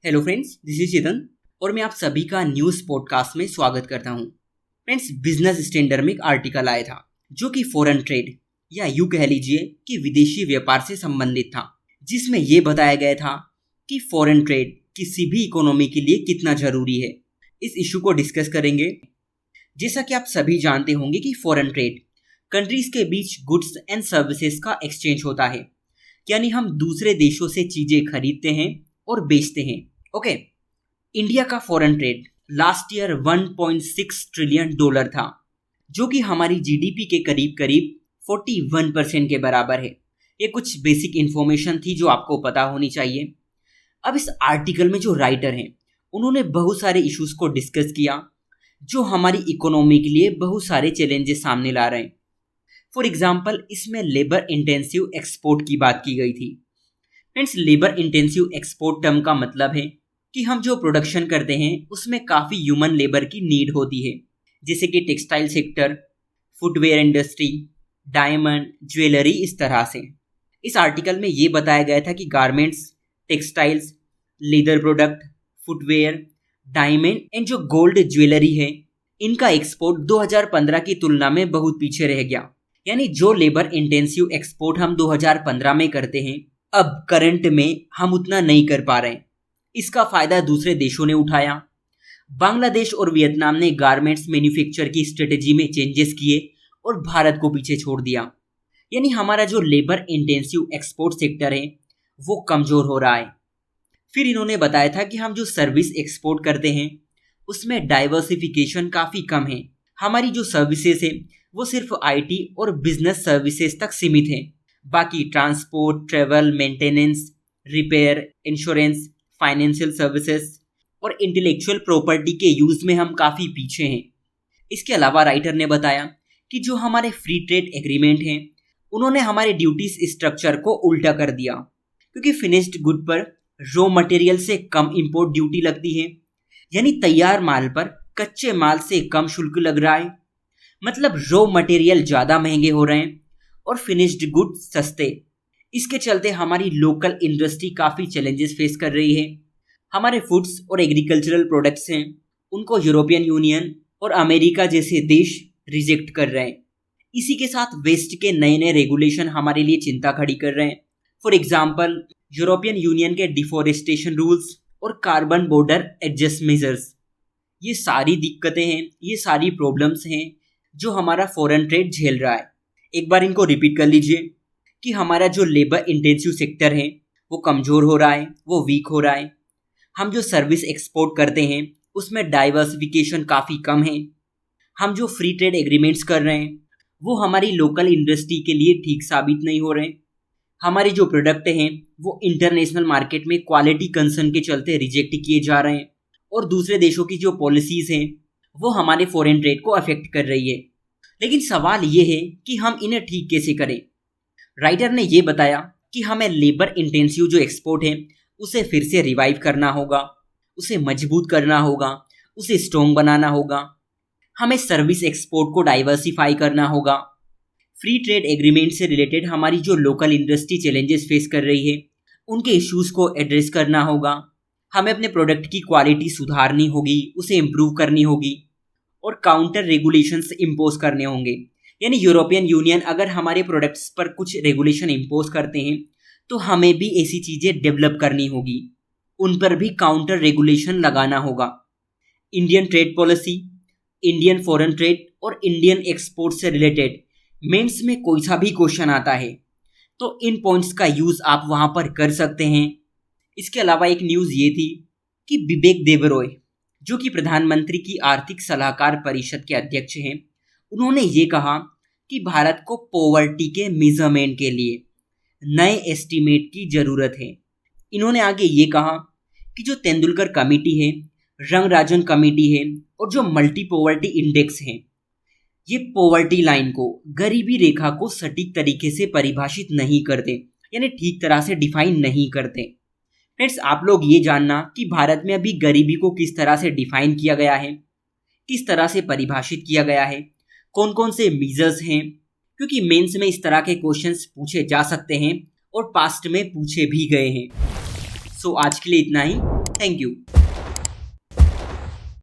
Hello friends, this is चेतन और मैं आप सभी का न्यूज़ पॉडकास्ट में स्वागत करता हूं। फ्रेंड्स, बिजनेस स्टैंडर्ड में एक आर्टिकल आया था जो कि फॉरेन ट्रेड या यूं कह लीजिए कि विदेशी व्यापार से संबंधित था, जिसमें यह बताया गया था कि फॉरेन ट्रेड किसी भी इकोनॉमी के लिए कितना जरूरी है। इस इशू को डिस्कस करेंगे। जैसा कि आप सभी जानते होंगे कि फॉरेन ट्रेड कंट्रीज के बीच गुड्स एंड सर्विसेज का एक्सचेंज होता है, यानी हम दूसरे देशों से चीजें खरीदते हैं और बेचते हैं। ओके, इंडिया का foreign trade last year 1.6 trillion dollar था, जो कि हमारी जीडीपी के करीब करीब 41% के बराबर है। ये कुछ बेसिक इंफॉर्मेशन थी जो आपको पता होनी चाहिए। अब इस आर्टिकल में जो राइटर हैं उन्होंने बहुत सारे इश्यूज को डिस्कस किया जो हमारी इकोनॉमी के लिए बहुत सारे चैलेंजेस सामने ला रहे हैं। फॉर एग्जाम्पल, इसमें लेबर इंटेंसिव एक्सपोर्ट की बात की गई थी। Friends, labour intensive export term का मतलब है कि हम जो प्रोडक्शन करते हैं उसमें काफ़ी ह्यूमन लेबर की नीड होती है, जैसे कि textile sector, footwear industry, diamond, jewellery, इस तरह से। इस आर्टिकल में ये बताया गया था कि garments, textiles, leather product, footwear, diamond and जो गोल्ड ज्वेलरी है, इनका एक्सपोर्ट 2015 की तुलना में बहुत पीछे रह गया। यानी जो लेबर इंटेंसिव एक्सपोर्ट हम 2015 में करते हैं, अब करंट में हम उतना नहीं कर पा रहे हैं। इसका फायदा दूसरे देशों ने उठाया। बांग्लादेश और वियतनाम ने गारमेंट्स मैन्युफैक्चर की स्ट्रेटेजी में चेंजेस किए और भारत को पीछे छोड़ दिया। यानी हमारा जो लेबर इंटेंसिव एक्सपोर्ट सेक्टर है वो कमजोर हो रहा है। फिर इन्होंने बताया था कि हम जो सर्विस एक्सपोर्ट करते हैं उसमें डाइवर्सिफिकेशन काफ़ी कम है। हमारी जो सर्विसेज है वो सिर्फ आईटी और बिजनेस सर्विसेज तक सीमित है। बाकी transport, travel, maintenance, repair, insurance, financial services और इंटेलेक्चुअल प्रॉपर्टी के यूज़ में हम काफ़ी पीछे हैं। इसके अलावा राइटर ने बताया कि जो हमारे फ्री ट्रेड एग्रीमेंट हैं उन्होंने हमारे ड्यूटीज स्ट्रक्चर को उल्टा कर दिया, क्योंकि फिनिश्ड गुड पर रॉ मटेरियल से कम इंपोर्ट ड्यूटी लगती है। यानी तैयार माल पर कच्चे माल से कम शुल्क लग रहा है। मतलब रॉ मटेरियल ज़्यादा महंगे हो रहे हैं और फिनिश्ड गुड सस्ते। इसके चलते हमारी लोकल इंडस्ट्री काफ़ी चैलेंजेस फेस कर रही है। हमारे फूड्स और एग्रीकल्चरल प्रोडक्ट्स हैं उनको यूरोपियन यूनियन और अमेरिका जैसे देश रिजेक्ट कर रहे हैं। इसी के साथ वेस्ट के नए नए रेगुलेशन हमारे लिए चिंता खड़ी कर रहे हैं। फॉर एग्जाम्पल, यूरोपियन यूनियन के डिफॉरेस्टेशन रूल्स और कार्बन बॉर्डर एडजस्ट मेजर्स। ये सारी दिक्कतें हैं, ये सारी प्रॉब्लम्स हैं जो हमारा फॉरेन ट्रेड झेल रहा है। एक बार इनको रिपीट कर लीजिए कि हमारा जो लेबर इंटेंसिव सेक्टर है वो कमज़ोर हो रहा है, वो वीक हो रहा है। हम जो सर्विस एक्सपोर्ट करते हैं उसमें डाइवर्सिफिकेशन काफ़ी कम है। हम जो फ्री ट्रेड एग्रीमेंट्स कर रहे हैं वो हमारी लोकल इंडस्ट्री के लिए ठीक साबित नहीं हो रहे। हमारे जो प्रोडक्ट हैं वो इंटरनेशनल मार्केट में क्वालिटी कंसर्न के चलते रिजेक्ट किए जा रहे हैं और दूसरे देशों की जो पॉलिसीज़ हैं वो हमारे फॉरेन ट्रेड को अफेक्ट कर रही है। लेकिन सवाल ये है कि हम इन्हें ठीक कैसे करें। राइटर ने ये बताया कि हमें लेबर इंटेंसिव जो एक्सपोर्ट है उसे फिर से रिवाइव करना होगा, उसे मजबूत करना होगा, उसे स्ट्रॉन्ग बनाना होगा। हमें सर्विस एक्सपोर्ट को डाइवर्सिफाई करना होगा। फ्री ट्रेड एग्रीमेंट से रिलेटेड हमारी जो लोकल इंडस्ट्री चैलेंजेस फेस कर रही है उनके इश्यूज़ को एड्रेस करना होगा। हमें अपने प्रोडक्ट की क्वालिटी सुधारनी होगी, उसे इम्प्रूव करनी होगी और काउंटर रेगुलेशंस इम्पोज करने होंगे। यानी यूरोपियन यूनियन अगर हमारे प्रोडक्ट्स पर कुछ रेगुलेशन इम्पोज करते हैं तो हमें भी ऐसी चीज़ें डेवलप करनी होगी, उन पर भी काउंटर रेगुलेशन लगाना होगा। Indian trade policy, Indian foreign trade और इंडियन एक्सपोर्ट से रिलेटेड मेंस में कोई सा भी क्वेश्चन आता है तो इन पॉइंट्स का यूज़ आप वहाँ पर कर सकते हैं। इसके अलावा एक न्यूज़ ये थी कि बिबेक देबरॉय, जो कि प्रधानमंत्री की आर्थिक सलाहकार परिषद के अध्यक्ष हैं, उन्होंने ये कहा कि भारत को पॉवर्टी के मेजरमेंट के लिए नए एस्टीमेट की ज़रूरत है। इन्होंने आगे ये कहा कि जो तेंदुलकर कमेटी है, रंगराजन कमेटी है और जो मल्टी पॉवर्टी इंडेक्स है, ये पॉवर्टी लाइन को, गरीबी रेखा को सटीक तरीके से परिभाषित नहीं करते, यानी ठीक तरह से डिफाइन नहीं करते। फ्रेंड्स, आप लोग ये जानना कि भारत में अभी गरीबी को किस तरह से डिफाइन किया गया है, किस तरह से परिभाषित किया गया है, कौन कौन से मीजर्स हैं, क्योंकि मेंस में इस तरह के क्वेश्चंस पूछे जा सकते हैं और पास्ट में पूछे भी गए हैं। सो आज के लिए इतना ही। Thank you.